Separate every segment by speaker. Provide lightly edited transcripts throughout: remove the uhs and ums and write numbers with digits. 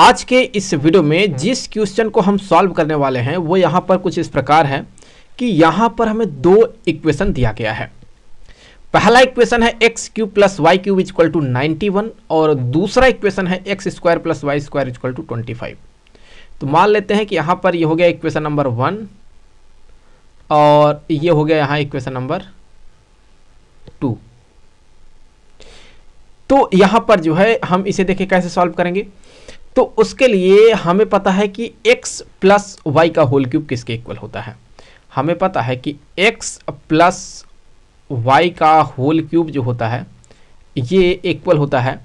Speaker 1: आज के इस वीडियो में जिस क्वेश्चन को हम सॉल्व करने वाले हैं वो यहाँ पर कुछ इस प्रकार है कि यहाँ पर हमें दो इक्वेशन दिया गया है। पहला इक्वेशन है x cube plus y cube equal to 91 और दूसरा इक्वेशन है x square plus y square equal to 25। तो मान लेते हैं कि यहाँ पर ये हो गया इक्वेशन नंबर 1 और ये हो गया यहाँ इक्वेशन नंबर 2। तो यहाँ पर जो है हम इसे देखें कैसे सॉल्व करेंगे। तो उसके लिए हमें पता है कि x प्लस वाई का होल क्यूब किसके इक्वल होता है। हमें पता है कि x प्लस वाई का होल क्यूब जो होता है ये इक्वल होता है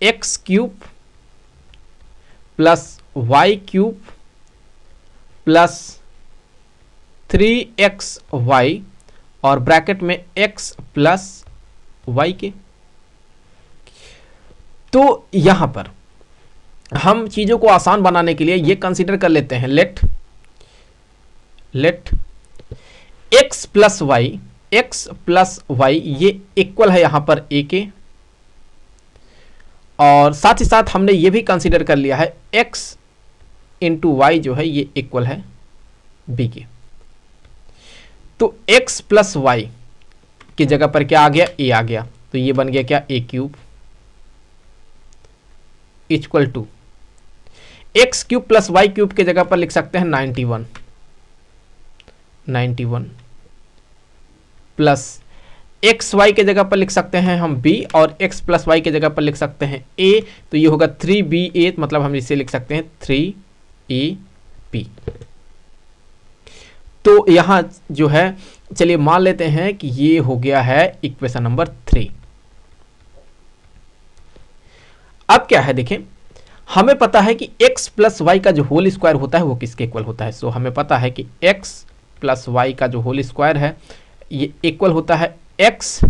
Speaker 1: x cube plus y cube plus 3xy और ब्रैकेट में x प्लस वाई के। तो यहां पर हम चीजों को आसान बनाने के लिए ये कंसीडर कर लेते हैं लेट x प्लस वाई ये इक्वल है यहां पर a के, और साथ ही साथ हमने ये भी कंसीडर कर लिया है x इंटू वाई जो है ये इक्वल है b के। तो x प्लस वाई की जगह पर क्या आ गया, a आ गया, तो ये बन गया क्या, a cube equal to x cube plus y cube के जगह पर लिख सकते हैं 91 प्लस एक्स वाई के जगह पर लिख सकते हैं हम b और x प्लस वाई के जगह पर लिख सकते हैं a। तो ये होगा 3ba, मतलब हम इसे लिख सकते हैं 3ab। तो यहां जो है चलिए मान लेते हैं कि ये हो गया है इक्वेशन नंबर 3। अब क्या है देखें, हमें पता है कि x प्लस वाई का जो होल स्क्वायर होता है वो किसके इक्वल होता है। सो हमें पता है कि x प्लस वाई का जो होल स्क्वायर है ये इक्वल होता है x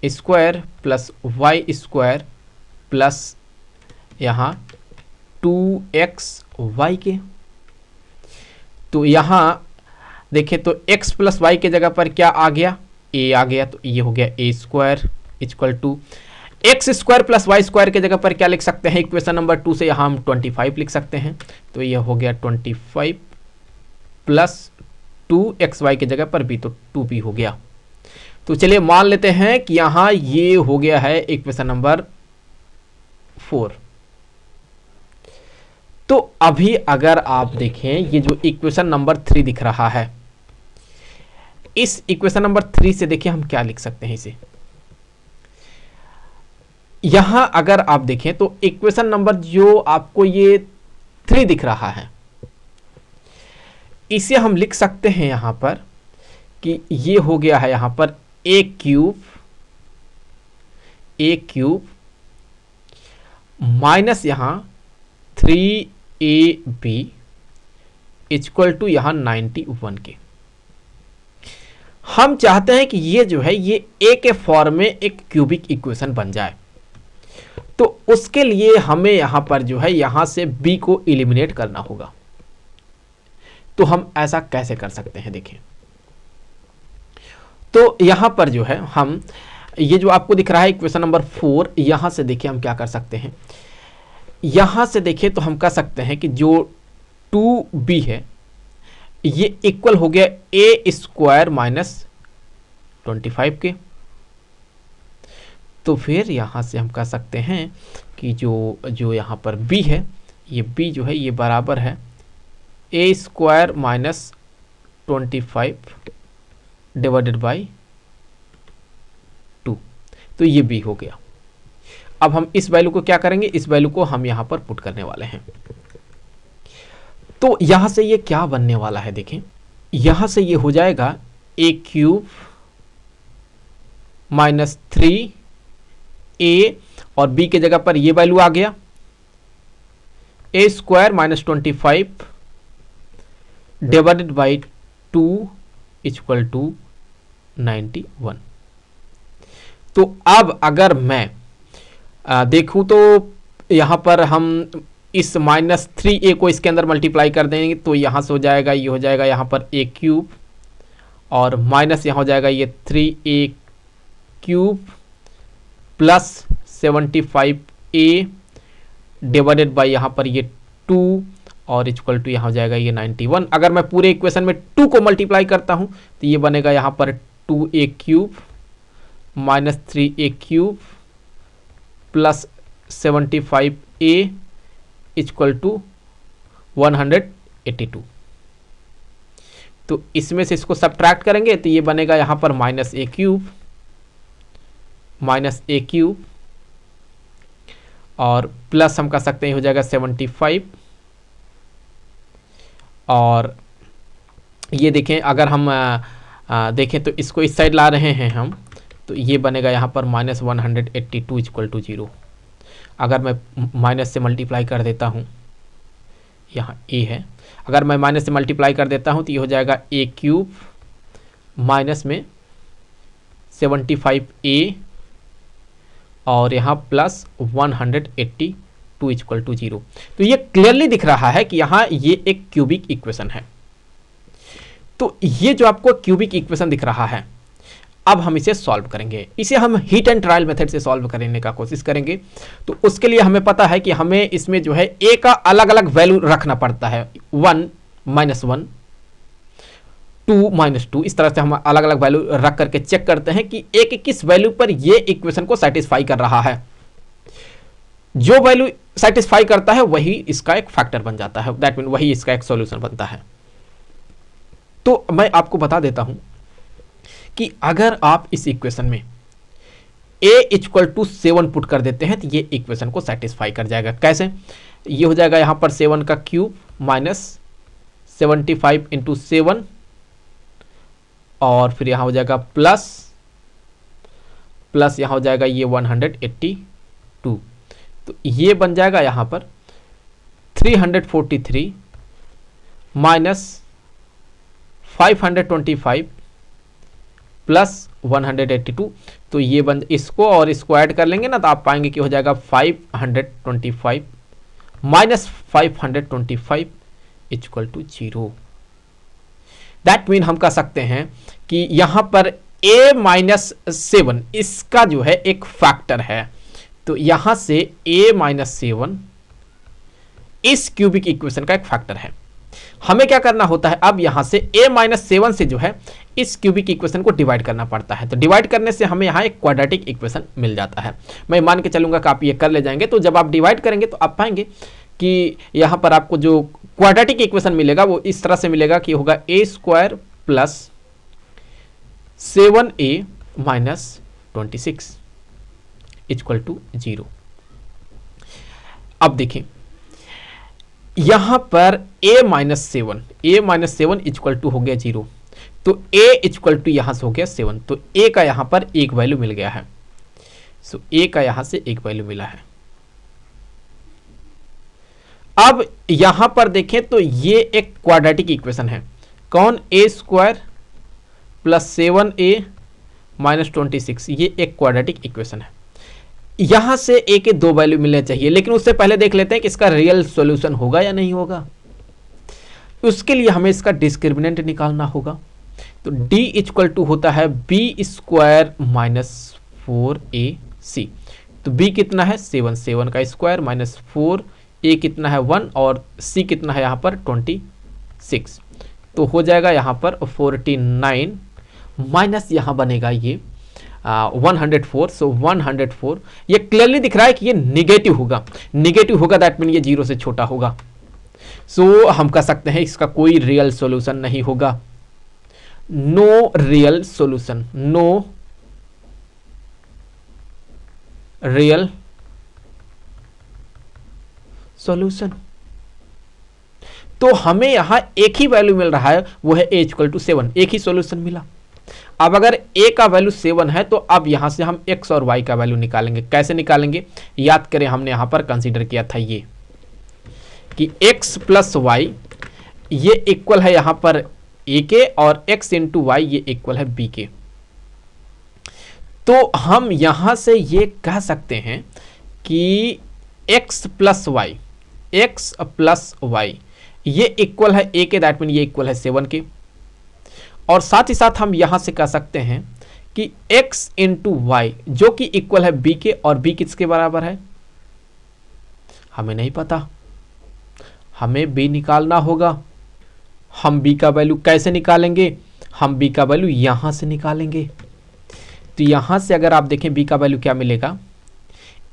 Speaker 1: square plus y square plus यहाँ 2xy के। तो यहाँ देखें तो x प्लस वाई के जगह पर क्या आ गया, a आ गया, तो ये हो गया a square equal to x square plus y square के जगह पर क्या लिख सकते हैं, इक्वेशन नंबर 2 से यहाँ हम 25 लिख सकते हैं। तो ये हो गया 25 प्लस 2xy के जगह पर b, तो 2b हो गया। तो चलिए मान लेते हैं कि यहाँ ये हो गया है इक्वेशन नंबर 4। तो अभी अगर आप देखें ये जो इक्वेशन नंबर 3 दिख रहा है, इस इक्वेशन नंबर 3 से देखिए हम क्या लिख सकते हैं इसे। यहां अगर आप देखें तो इक्वेशन नंबर जो आपको ये 3 दिख रहा है इसे हम लिख सकते हैं यहां पर कि ये हो गया है यहां पर a क्यूब माइनस यहां 3ab इक्वल टू यहां 91 के। हम चाहते हैं कि ये जो है ये a के फॉर्म में एक क्यूबिक इक्वेशन बन जाए। तो उसके लिए हमें यहां पर जो है यहां से b को एलिमिनेट करना होगा। तो हम ऐसा कैसे कर सकते हैं देखें। तो यहां पर जो है हम ये जो आपको दिख रहा है इक्वेशन नंबर 4, यहां से देखिए हम क्या कर सकते हैं। यहां से देखिए तो हम कह सकते हैं कि जो 2b है ये इक्वल हो गया a स्क्वायर माइनस 25 के। तो फिर यहाँ से हम कह सकते हैं कि जो यहाँ पर b है ये b जो है ये बराबर है a square minus 25 divided by 2। तो ये b हो गया। अब हम इस वैल्यू को क्या करेंगे, इस वैल्यू को हम यहाँ पर पुट करने वाले हैं। तो यहाँ से ये क्या बनने वाला है देखें, यहाँ से ये हो जाएगा a क्यूब माइनस 3a और b के जगह पर ये वैल्यू आ गया a square minus 25 divided by 2 equal to 91। तो अब अगर मैं देखूं तो यहां पर हम इस माइनस 3a को इसके अंदर मल्टीप्लाई कर देंगे तो यहां से हो जाएगा, ये हो जाएगा यहां पर a क्यूब और माइनस यहां हो जाएगा ये 3a cube plus 75a divided by यहाँ पर ये 2 और इक्वल टू यहाँ हो जाएगा ये 91। अगर मैं पूरे इक्वेशन में 2 को मल्टीप्लाई करता हूँ तो ये बनेगा यहाँ पर 2a cube minus 3a cube plus 75a equal to 182। तो इसमें से इसको सब्ट्रैक्ट करेंगे तो ये बनेगा यहाँ पर माइनस a क्यूब और प्लस हम कर सकते हैं हो जाएगा 75। और ये देखें अगर हम देखें तो इसको इस साइड ला रहे हैं हम, तो ये बनेगा यहाँ पर माइनस 182 इक्वल टू 0। अगर मैं माइनस से मल्टीप्लाई कर देता हूँ, यहाँ a है, अगर मैं माइनस से मल्टीप्लाई कर देता हूँ तो ये हो जाएगा a क्यूब माइनस में 75a और यहाँ प्लस 182 इक्वल टू 0। तो ये क्लियरली दिख रहा है कि यहाँ ये एक क्यूबिक इक्वेशन है। तो ये जो आपको क्यूबिक इक्वेशन दिख रहा है, अब हम इसे सॉल्व करेंगे। इसे हम हीट एंड ट्रायल मेथड से सॉल्व करने का कोशिश करेंगे। तो उसके लिए हमें पता है कि हमें इसमें जो है a का अलग अलग वैल्यू रखना पड़ता है, 1 -1 2 -2, इस तरह से हम अलग अलग वैल्यू रख करके चेक करते हैं कि a के किस वैल्यू पर ये इक्वेशन को सेटिस्फाई कर रहा है। जो वैल्यू सेटिस्फाई करता है वही इसका एक फैक्टर बन जाता है, दैट मीन वही इसका एक सॉल्यूशन बनता है। तो मैं आपको बता देता हूं कि अगर आप इस इक्वेशन में a इक्वल टू 7 पुट कर देते हैं तो ये इक्वेशन को सेटिस्फाई कर जाएगा। कैसे? ये हो जाएगा यहाँ पर 7 का क्यूब माइनस 75 इंटू 7 और फिर यहाँ हो जाएगा प्लस यहाँ हो जाएगा ये 182। तो ये बन जाएगा यहाँ पर 343 माइनस 525 प्लस 182। तो ये बन, इसको और इसको ऐड कर लेंगे ना तो आप पाएंगे कि हो जाएगा 525 minus 525 equal to 0। That mean हम कह सकते हैं कि यहां पर a-7 इसका जो है एक फैक्टर है। तो यहां से a-7 इस क्यूबिक इक्वेशन का एक फैक्टर है। हमें क्या करना होता है, अब यहां से a-7 से जो है इस क्यूबिक इक्वेशन को डिवाइड करना पड़ता है। तो डिवाइड करने से हमें यहाँ एक क्वाड्रेटिक इक्वेशन मिल जाता है। मैं मान के चलूंगा कि आप ये कर ले जाएंगे। तो जब आप डिवाइड करेंगे तो आप पाएंगे कि यहाँ पर आपको जो क्वाड्रेटिक इक्वेशन मिलेगा वो इस तरह से मिलेगा कि होगा a² plus 7a minus 26 equal to 0। अब देखें यहां पर a-7 इक्वल टू हो गया 0। तो a इक्वल टू यहां से हो गया 7। तो a का यहां पर एक वैल्यू मिल गया है। सो a का यहां से एक वैल्यू मिला है। अब यहां पर देखें तो ये एक क्वाड्रेटिक इक्वेशन है। कौन? a² प्लस 7a माइनस 26, ये एक क्वाड्रेटिक इक्वेशन है। यहां से a के दो वैल्यू मिलने चाहिए, लेकिन उससे पहले देख लेते हैं कि इसका रियल सॉल्यूशन होगा या नहीं होगा। उसके लिए हमें इसका डिस्क्रिमिनेंट निकालना होगा। तो d इक्वल टू होता है b² माइनस 4ac। तो b कितना है? 7 का स्क्वायर माइनस 4, a कितना है 1 और c कितना है यहाँ पर 26। तो हो जाएगा यहाँ पर 49 माइनस यहाँ बनेगा ये 104। सो 104 ये क्लियरली दिख रहा है कि ये निगेटिव होगा, दैट मीन ये 0 से छोटा होगा। सो हम कह सकते हैं इसका कोई रियल सॉल्यूशन नहीं होगा। No real solution, no real solution. तो हमें यहां एक ही वैल्यू मिल रहा है, वो है a इक्वल टू 7, एक ही सॉल्यूशन मिला। अब अगर a का वैल्यू 7 है तो अब यहां से हम x और y का वैल्यू निकालेंगे। कैसे निकालेंगे? याद करें हमने यहां पर कंसीडर किया था ये कि x प्लस वाई ये इक्वल है यहां पर a के और x इंटू वाई ये इक्वल है b के। तो हम यहां से ये कह सकते हैं कि x प्लस वाई ये इक्वल है a के, दैट मीन ये इक्वल है 7 के। और साथ ही साथ हम यहां से कह सकते हैं कि x इंटू वाई जो कि इक्वल है b के, और b किसके बराबर है? हमें नहीं पता, हमें b निकालना होगा। हम b का वैल्यू कैसे निकालेंगे? हम b का वैल्यू यहाँ से निकालेंगे। तो यहाँ से अगर आप देखें b का वैल्यू क्या मिलेगा,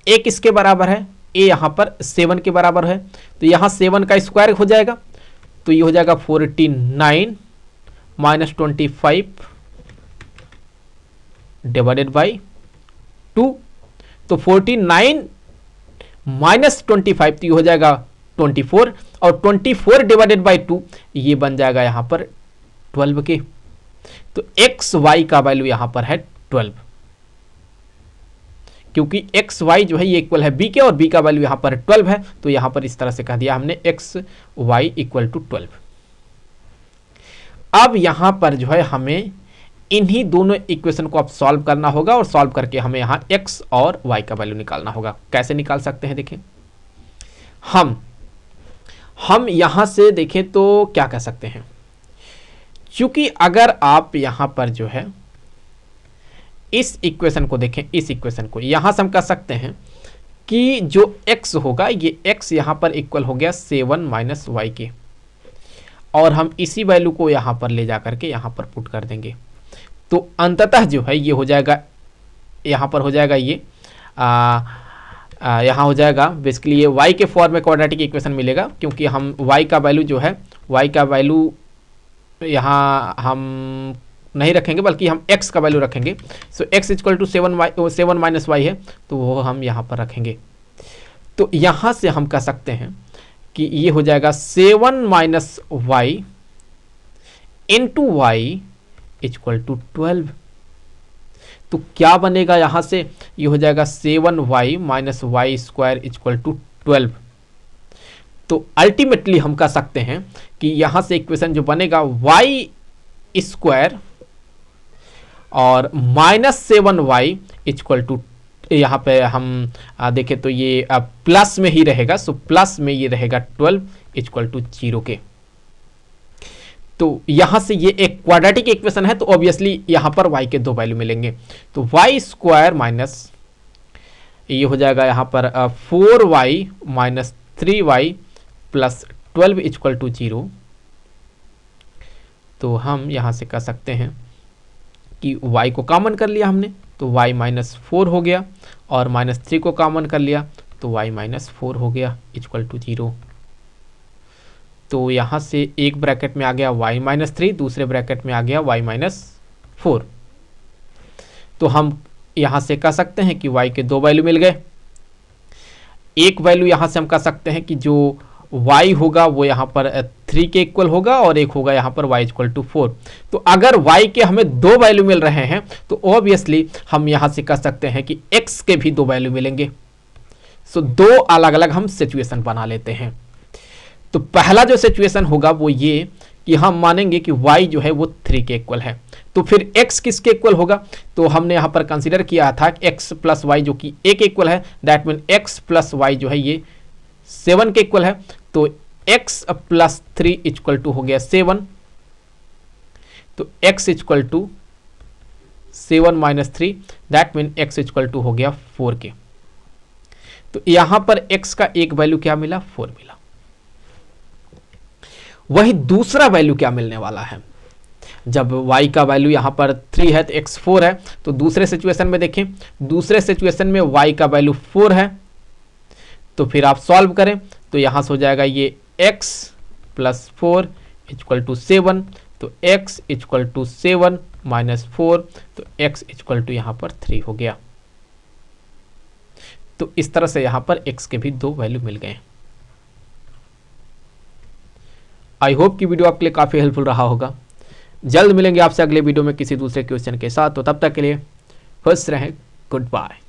Speaker 1: a किसके बराबर है? a यहाँ पर 7 के बराबर है, तो यहाँ 7 का स्क्वायर हो जाएगा, तो ये हो जाएगा 49 माइनस 25 डिवाइडेड बाई 2। तो 49 माइनस 25 तो ये हो जाएगा 24, और 24 डिवाइडेड बाई 2 ये बन जाएगा यहाँ पर 12 के। तो एक्स वाई का वैल्यू यहाँ पर है 12, क्योंकि एक्स वाई जो है ये इक्वल है बी के, और बी का वैल्यू यहाँ पर 12 है, तो यहाँ पर इस तरह से कह दिया हमने एक्स वाई इक्वल टू 12। अब यहाँ पर जो है हमें इन्हीं दोनों इक्वेशन को अब सॉल्व करना होगा, और सॉल्व करके हमें यहाँ x और y का वैल्यू निकालना होगा। कैसे निकाल सकते हैं? देखें, हम यहाँ से देखें तो क्या कह सकते हैं, क्योंकि अगर आप यहाँ पर जो है इस इक्वेशन को देखें, इस इक्वेशन को यहाँ से हम कह सकते हैं कि जो x होगा, ये x यहाँ पर इक्वल हो गया 7 माइनस वाई के, और हम इसी वैल्यू को यहाँ पर ले जा करके यहाँ पर पुट कर देंगे। तो अंततः जो है ये हो जाएगा, यहाँ पर हो जाएगा ये यहाँ हो जाएगा बेसिकली ये y के फॉर्म में क्वाड्रेटिक इक्वेशन मिलेगा, क्योंकि हम y का वैल्यू जो है, y का वैल्यू यहाँ हम नहीं रखेंगे, बल्कि हम x का वैल्यू रखेंगे। So x equal to 7 minus y है, तो वो हम यहाँ पर रखेंगे। तो यहाँ से हम कह सकते हैं कि ये हो जाएगा 7 minus y into y equal to 12। तो क्या बनेगा यहाँ से? ये हो जाएगा 7y minus y square equal to 12। तो अल्टीमेटली हम कह सकते हैं कि यहाँ से इक्वेशन जो बनेगा y स्क्वायर और माइनस 7y इक्वल टू, यहाँ पे हम देखें तो ये प्लस में ही रहेगा, सो प्लस में ये रहेगा 12 इक्वल टू 0 के। तो यहाँ से ये एक क्वाड्रेटिक इक्वेशन है, तो ऑब्वियसली यहाँ पर y के दो वैल्यू मिलेंगे। तो y स्क्वायर माइनस ये हो जाएगा यहाँ पर 4y minus 3y plus 12 equal to 0। तो हम यहाँ से कह सकते हैं कि y को कॉमन कर लिया हमने, तो y माइनस 4 हो गया, और माइनस 3 को कॉमन कर लिया तो y माइनस 4 हो गया इक्वल टू 0। तो यहाँ से एक ब्रैकेट में आ गया y माइनस 3, दूसरे ब्रैकेट में आ गया y माइनस 4। तो हम यहाँ से कह सकते हैं कि y के दो वैल्यू मिल गए। एक वैल्यू यहाँ से हम कह सकते हैं कि जो y होगा वो यहाँ पर 3 के इक्वल होगा, और एक होगा यहाँ पर y इक्वल टू 4। तो अगर y के हमें दो वैल्यू मिल रहे हैं, तो ऑब्वियसली हम यहाँ से कह सकते हैं कि x के भी दो वैल्यू मिलेंगे। सो दो अलग अलग हम सिचुएशन बना लेते हैं। तो पहला जो सिचुएशन होगा वो ये कि हम मानेंगे कि y जो है वो 3 के इक्वल है, तो फिर x किसके इक्वल होगा? तो हमने यहाँ पर कंसीडर किया था x प्लस वाई जो कि 1 के इक्वल है, that mean x plus y जो है ये 7 के इक्वल है। तो x प्लस 3 इक्वल टू हो गया 7, तो x equal to 7 minus 3, that mean x equal to हो गया 4 के। तो यहाँ पर x का एक वैल्यू क्या मिला? 4 मिला। वही दूसरा वैल्यू क्या मिलने वाला है? जब y का वैल्यू यहाँ पर 3 है तो x 4 है, तो दूसरे सिचुएशन में देखें, दूसरे सिचुएशन में y का वैल्यू 4 है, तो फिर आप सॉल्व करें तो यहाँ से हो जाएगा ये x प्लस 4 इक्वल टू 7, तो x इक्वल टू 7 माइनस 4, तो x इक्वल टू यहाँ पर 3 हो गया। तो इस तरह से यहाँ पर x के भी दो वैल्यू मिल गए। आई होप कि वीडियो आपके लिए काफ़ी हेल्पफुल रहा होगा। जल्द मिलेंगे आपसे अगले वीडियो में किसी दूसरे क्वेश्चन के साथ, तो तब तक के लिए खुश रहें। Good bye.